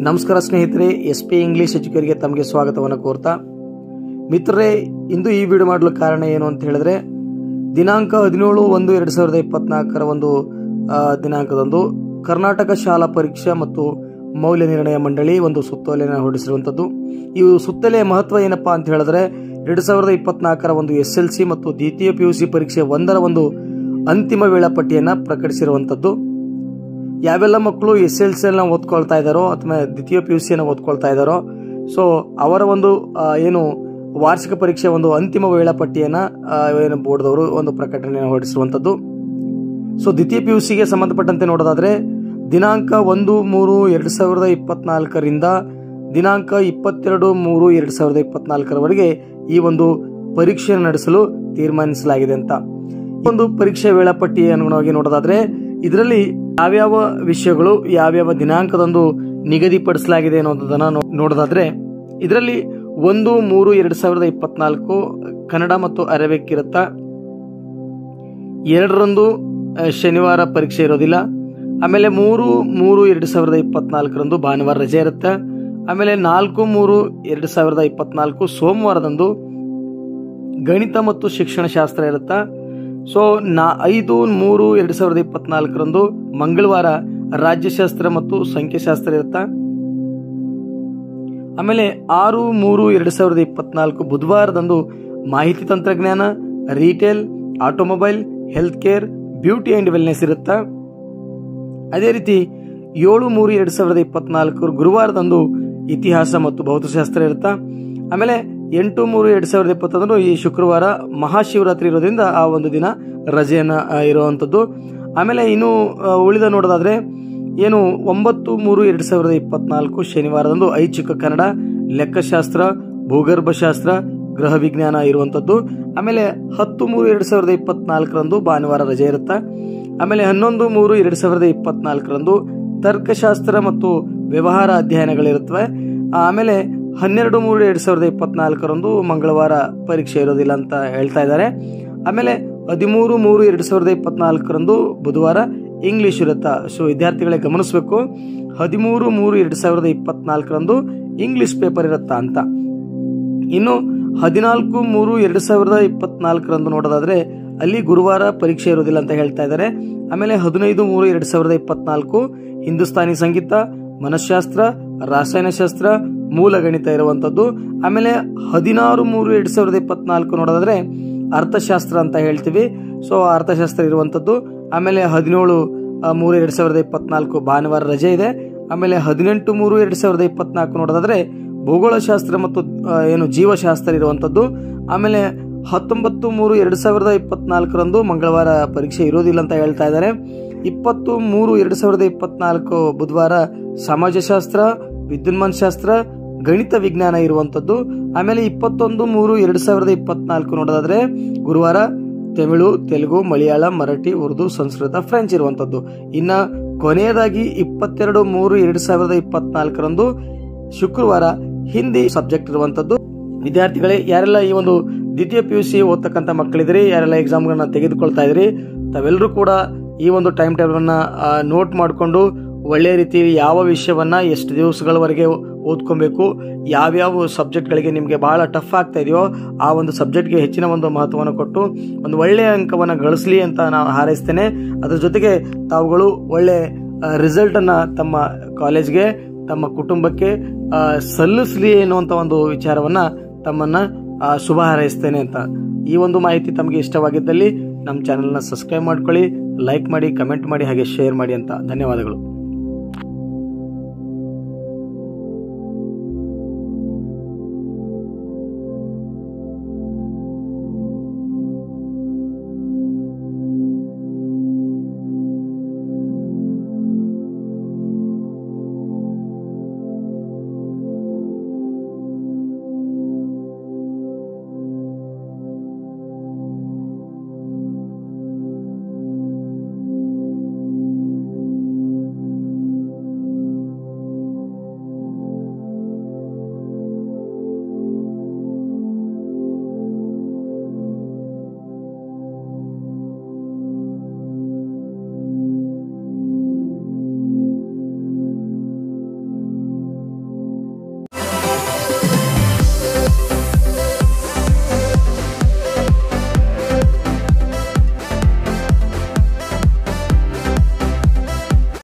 ನಮಸ್ಕಾರ ಸ್ನೇಹಿತರೆ, SP English ಎಜುಕೇರ್ಗೆ ತಮಗೆ ಸ್ವಾಗತವನ್ನು ಕೋರ್ತಾ ಮಿತ್ರರೇ, ಇಂದು ಈ ವಿಡಿಯೋ ಮಾಡಲು ಕಾರಣ ಏನು ಅಂತ ಹೇಳಿದ್ರೆ, ದಿನಾಂಕ 17/1/2024 ಒಂದು ದಿನಾಂಕದಂದು ಕರ್ನಾಟಕ ಶಾಲಾ ಪರೀಕ್ಷಾ ಮತ್ತು ಮೌಲ್ಯ ನಿರ್ಣಯ ಮಂಡಳಿ ಒಂದು ಸುತ್ತೋಲೆಯನ್ನು ಹೊರಡಿಸಿರುವಂತದ್ದು. ಈ ಸುತ್ತೋಲೆಯ ಮಹತ್ವ ಏನಪ್ಪಾ ಅಂತ ಹೇಳಿದ್ರೆ, 2024 ಒಂದು SLC ಮತ್ತು ದ್ವಿತೀಯ PUC ಪರೀಕ್ಷೆ 1ರ ಒಂದು ಅಂತಿಮ ವೇಳಾಪಟ್ಟಿಯನ್ನು ಪ್ರಕಟಿಸಿರುವಂತದ್ದು. ಯಾವೆಲ್ಲ ಮಕ್ಕಳು SLC ಓದ್ಕೊಳ್ತಾ ಇದ್ದಾರೋ ಅಥವಾ ದ್ವಿತೀಯ PUC ಓದ್ಕೊಳ್ತಾ ಇದ್ದಾರೋ, ಸೊ ಅವರ ಒಂದು ಏನು ವಾರ್ಷಿಕ ಪರೀಕ್ಷೆ ಒಂದು ಅಂತಿಮ ವೇಳಾಪಟ್ಟಿಯನ್ನ ಏನು ಬೋರ್ಡ್ದವರು ಒಂದು ಪ್ರಕಟಣೆಯನ್ನು ಹೊರಡಿಸಿರುವಂತದ್ದು. ಸೊ ದ್ವಿತೀಯ PUCಗೆ ಸಂಬಂಧಪಟ್ಟಂತೆ ನೋಡೋದಾದ್ರೆ, ದಿನಾಂಕ 1/3/2024 ರಿಂದ ದಿನಾಂಕ 22/3/2024 ಈ ಒಂದು ಪರೀಕ್ಷೆಯನ್ನು ನಡೆಸಲು ತೀರ್ಮಾನಿಸಲಾಗಿದೆ ಅಂತ. ಒಂದು ಪರೀಕ್ಷೆ ವೇಳಾಪಟ್ಟಿ ಅನುಗುಣವಾಗಿ ನೋಡೋದಾದ್ರೆ, ಇದರಲ್ಲಿ ಯಾವ್ಯಾವ ವಿಷಯಗಳು ಯಾವ್ಯಾವ ದಿನಾಂಕದಂದು ನಿಗದಿಪಡಿಸಲಾಗಿದೆ ಅನ್ನೋದನ್ನ ನೋಡೋದಾದ್ರೆ, ಇದರಲ್ಲಿ 1/3/2024 ಕನ್ನಡ ಮತ್ತು ಅರೇಬಿಕ್ ಇರುತ್ತಾ. 2ರಂದು ಶನಿವಾರ ಪರೀಕ್ಷೆ ಇರೋದಿಲ್ಲ. ಆಮೇಲೆ 3/3/2024 ಭಾನುವಾರ ರಜೆ ಇರುತ್ತೆ. ಆಮೇಲೆ 4/3/2024 ಸೋಮವಾರದಂದು ಗಣಿತ ಮತ್ತು ಶಿಕ್ಷಣ ಶಾಸ್ತ್ರ ಇರುತ್ತಾ. ಸೊ 5/3/2024 ಮಂಗಳವಾರ ರಾಜ್ಯಶಾಸ್ತ್ರ ಮತ್ತು ಸಂಖ್ಯಾಶಾಸ್ತ್ರ ಇರುತ್ತಾ. ಆಮೇಲೆ 6/3/2024 ಬುಧವಾರದಂದು ಮಾಹಿತಿ ತಂತ್ರಜ್ಞಾನ, retail, automobile, health care, beauty and wellness ಇರುತ್ತಾ. ಅದೇ ರೀತಿ 7/3/2024 ಗುರುವಾರದಂದು ಇತಿಹಾಸ ಮತ್ತು ಭೌತಶಾಸ್ತ್ರ ಇರುತ್ತಾ. ಆಮೇಲೆ 8/3/2021 ಈ ಶುಕ್ರವಾರ ಮಹಾಶಿವರಾತ್ರಿ ಇರೋದ್ರಿಂದ ಆ ಒಂದು ದಿನ ರಜೆಯನ್ನ ಇರುವಂತದ್ದು. ಆಮೇಲೆ ಇನ್ನು ಉಳಿದ ನೋಡೋದಾದ್ರೆ, ಏನು 9/3/2024 ಶನಿವಾರದಂದು ಐಚ್ಛಿಕ ಕನ್ನಡ, ಲೆಕ್ಕಶಾಸ್ತ್ರ, ಭೂಗರ್ಭಶಾಸ್ತ್ರ, ಗೃಹ ವಿಜ್ಞಾನ ಇರುವಂತದ್ದು. ಆಮೇಲೆ 10/3/2024 ಭಾನುವಾರ ರಜೆ ಇರುತ್ತಾ. ಆಮೇಲೆ 11/3/2024 ತರ್ಕಶಾಸ್ತ್ರ ಮತ್ತು ವ್ಯವಹಾರ ಅಧ್ಯಯನಗಳಿರುತ್ತವೆ. ಆಮೇಲೆ 12/3/2024 ಮಂಗಳವಾರ ಪರೀಕ್ಷೆ ಇರೋದಿಲ್ಲ ಅಂತ ಹೇಳ್ತಾ ಇದ್ದಾರೆ. ಆಮೇಲೆ 13/3/2024 ಬುಧವಾರ ಇಂಗ್ಲಿಷ್ ಇರುತ್ತಾ. ಸೊ ವಿದ್ಯಾರ್ಥಿಗಳೇ ಗಮನಿಸಬೇಕು, 13/3/2024 ಇಂಗ್ಲಿಷ್ ಪೇಪರ್ ಇರುತ್ತಾ ಅಂತ. ಇನ್ನು 14/3/2024 ನೋಡೋದಾದ್ರೆ, ಅಲ್ಲಿ ಗುರುವಾರ ಪರೀಕ್ಷೆ ಇರೋದಿಲ್ಲ ಅಂತ ಹೇಳ್ತಾ ಇದ್ದಾರೆ. ಆಮೇಲೆ 15/3/2024 ಹಿಂದೂಸ್ತಾನಿ ಸಂಗೀತ, ಮನಃಶಾಸ್ತ್ರ, ರಾಸಾಯನಶಾಸ್ತ್ರ, ಮೂಲ ಗಣಿತ ಇರುವಂತದ್ದು. ಆಮೇಲೆ 16/3/2024 ನೋಡೋದಾದ್ರೆ ಅರ್ಥಶಾಸ್ತ್ರ ಅಂತ ಹೇಳ್ತೀವಿ. ಸೊ ಅರ್ಥಶಾಸ್ತ್ರ ಇರುವಂತದ್ದು. ಆಮೇಲೆ 17/3/2024 ಭಾನುವಾರ ರಜೆ ಇದೆ. ಆಮೇಲೆ 18/3/2024 ನೋಡೋದಾದ್ರೆ ಭೂಗೋಳಶಾಸ್ತ್ರ ಮತ್ತು ಏನು ಜೀವಶಾಸ್ತ್ರ ಇರುವಂತದ್ದು. ಆಮೇಲೆ 19/3/2024 ಮಂಗಳವಾರ ಪರೀಕ್ಷೆ ಇರೋದಿಲ್ಲ ಅಂತ ಹೇಳ್ತಾ ಇದ್ದಾರೆ. 20/3/2024 ಬುಧವಾರ ಸಮಾಜಶಾಸ್ತ್ರ, ವಿದ್ಯುನ್ಮಾನ ಶಾಸ್ತ್ರ, ಗಣಿತ ವಿಜ್ಞಾನ ಇರುವಂತದ್ದು. ಆಮೇಲೆ 21/3/2024 ನೋಡೋದಾದ್ರೆ ಗುರುವಾರ ತಮಿಳು, ತೆಲುಗು, ಮಲಯಾಳಂ, ಮರಾಠಿ, ಉರ್ದು, ಸಂಸ್ಕೃತ, ಫ್ರೆಂಚ್ ಇರುವಂತದ್ದು. ಇನ್ನ ಕೊನೆಯದಾಗಿ 22/3/2024 ಶುಕ್ರವಾರ ಹಿಂದಿ ಸಬ್ಜೆಕ್ಟ್ ಇರುವಂತದ್ದು. ವಿದ್ಯಾರ್ಥಿಗಳೇ, ಯಾರೆಲ್ಲ ಈ ಒಂದು ದ್ವಿತೀಯ PUC ಓದ್ತಕ್ಕಂಥ ಮಕ್ಕಳಿದ್ರಿ, ಯಾರೆಲ್ಲ ಎಕ್ಸಾಮ್ಗಳನ್ನ ತೆಗೆದುಕೊಳ್ತಾ ಇದ್ರಿ, ತಾವೆಲ್ಲರೂ ಕೂಡ ಈ ಒಂದು ಟೈಮ್ ಟೇಬಲ್ ಅನ್ನ ನೋಟ್ ಮಾಡಿಕೊಂಡು ಒಳ್ಳೆಯ ರೀತಿ ಯಾವ ವಿಷಯವನ್ನ ಎಷ್ಟು ದಿವಸಗಳವರೆಗೆ ಓದ್ಕೊಬೇಕು, ಯಾವ್ಯಾವ ಸಬ್ಜೆಕ್ಟ್ಗಳಿಗೆ ನಿಮಗೆ ಬಹಳ ಟಫ್ ಆಗ್ತಾ ಇದೆಯೋ ಆ ಒಂದು ಸಬ್ಜೆಕ್ಟ್ಗೆ ಹೆಚ್ಚಿನ ಒಂದು ಮಹತ್ವವನ್ನು ಕೊಟ್ಟು ಒಂದು ಒಳ್ಳೆಯ ಅಂಕವನ್ನು ಗಳಿಸಲಿ ಅಂತ ನಾನು ಹಾರೈಸ್ತೇನೆ. ಅದರ ಜೊತೆಗೆ ತಾವುಗಳು ಒಳ್ಳೆ ರಿಸಲ್ಟ್ ಅನ್ನ ತಮ್ಮ ಕಾಲೇಜ್ಗೆ, ತಮ್ಮ ಕುಟುಂಬಕ್ಕೆ ಸಲ್ಲಿಸಲಿ ಎನ್ನುವಂತ ಒಂದು ವಿಚಾರವನ್ನ ತಮ್ಮನ್ನ ಶುಭ ಹಾರೈಸ್ತೇನೆ ಅಂತ. ಈ ಒಂದು ಮಾಹಿತಿ ತಮಗೆ ಇಷ್ಟವಾಗಿದ್ದಲ್ಲಿ ನಮ್ಮ ಚಾನೆಲ್ನ ಸಬ್ಸ್ಕ್ರೈಬ್ ಮಾಡ್ಕೊಳ್ಳಿ, ಲೈಕ್ ಮಾಡಿ, ಕಮೆಂಟ್ ಮಾಡಿ, ಹಾಗೆ ಶೇರ್ ಮಾಡಿ ಅಂತ. ಧನ್ಯವಾದಗಳು.